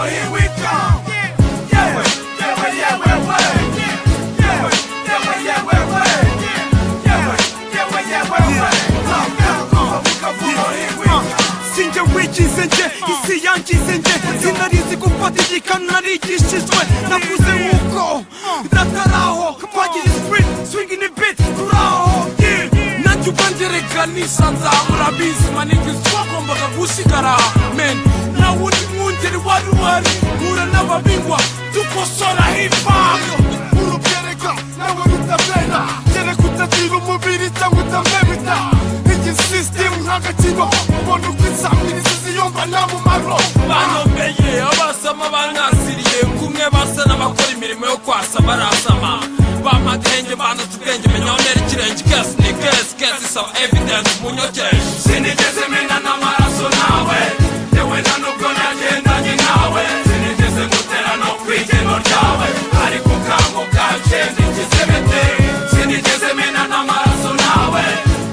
Here we come. Sinjye wigize nje isi yangize nje sinarizi gufatika narigishijwe nakuze nkuko dataraho twagira sprint swinging a bit turaho nanjye ubangereka nisanza murabizi manike twagombaga gusigara men nawe uri mwungeri wari uhari mpura n'ababingwa dukosora hip-hop urubyereka nawe rutabera kereka utagira umubiri cyangwa utamebita system nk'agakino ubona uko insamirizi ziyumva nta mumaro banombeye abasama bankasiriye kumwe basa n'abakora imirimo yo kwasa barasama bampagenge banutse ubwenge menya onera ikirenge kesi ni kesi so evidence munyokeje sinigeze mena n'amaraso nawe yewe nta nubwo nagendanye nawe sinigeze ngutera no kw'igeno ryawe ariko ukanguka ncenge ngizebete sinigeze mena n'amaraso nawe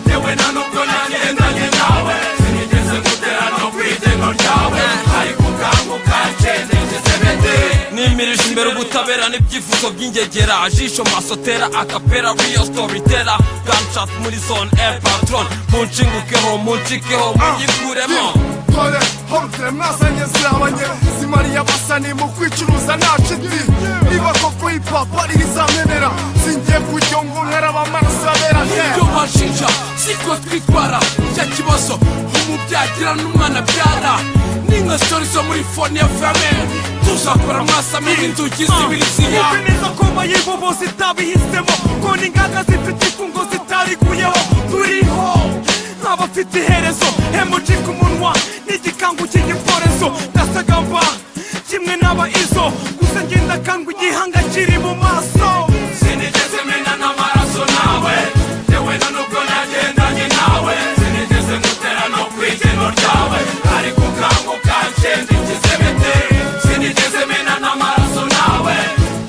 yewe nta nubwo nagendanye nawe sinigeze ngutera no kw'igeno ryawe ariko ukanguka ncenge ngizebete nimirije imbere ubutabera n'ibyifuzo by'ingegera jisho masotera akapera real storyteller gunshot muri zone air patron munshingukeho munshikeho munyikuremo dore hombre mwazanye zirabanye zimariya basa ni mu kwicuruza nta nshuti niba koko hip-hop ari izamenera singiye kujya ngo nkaraba amaraso abera ibyo bashinja siko twitwara icyo kibazo umubyagira n'umwana byara n'inka story zo muri phone ya famille tuzakora mwasamira inzugi z'ibiriziya uzi neza ko bayibobo zitabihisemo ko n'ingaga zifite ifungo zitarikuyeho turiho nk'abafite iherezo emoji ku munwa n'igikangu cy'igiporezo ndasagamba kimwe n'aba izo gusa ngenda kangwa igihanga kiri mu maso sinigeze mena n'amaraso nawe yewe nta nubwo nagendanye nawe sinigeze ngutera no kw'igeno ryawe ariko ukanguka ncenge ngizebete sinigeze mena n'amaraso nawe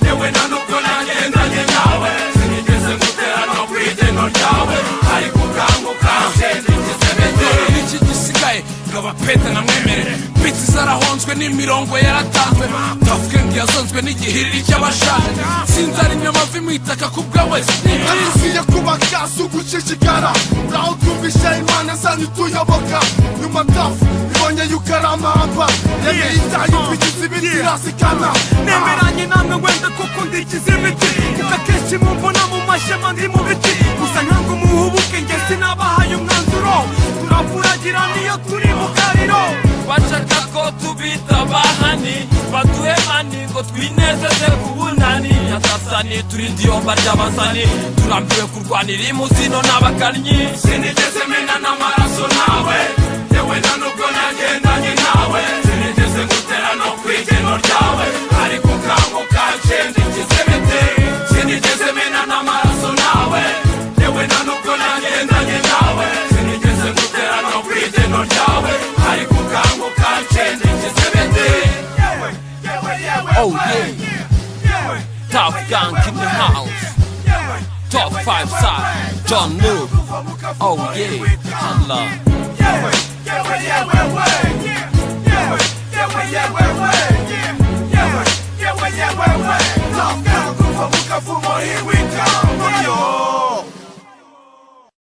yewe nta nubwo nagendanye nawe sinigeze ngutera no kw'igeno ryawe ariko ukanguka ncenge ngizebete n'iki gisigaye ngabapeta namwemerere biti zarahonzwe n'imirongo yaratanzwe ndavuge ngo yazonzwe n'igihiriri cy'abashaje sinzara inyamavi mu itaka ku bwawe arisiye kubaka si ugucicikara uraho twumvishe imana zanyu tuyoboka nyuma tafu ibonye yuko ari amahamba yemeye itayi twigize ibiti irasikana nemeranye namwe wenda kuko ndigize imiti kuko akenshi mumbona mu mashema ndi mu biti gusa ntabwo muhubuke nge sinabahaye umwanzuro turavuragira niyo turi mu kariro bashaka ko tubita bahani baduhe mani ngo twinezeze ku bunani nyagasani turi ndiyomba ry'abazani turambiwe kurwanira imuzino n'abakannyi sinigeze mena n'amaraso nawe yewe nta nubwo nagendanye nawe sinigeze ngutera no kw'igeno ryawe ariko ukanguka ncenge ngizebete sinigeze mena n'amaraso nawe yewe nta nubwo nagendanye nawe sinigeze ngutera no kw'igeno ryawe ariko ukanguka ncenge ngizebete. Oh yeah, Top Gang in the house, top 5 side, John Luke. Oh yeah, Handler. Top Gang, here we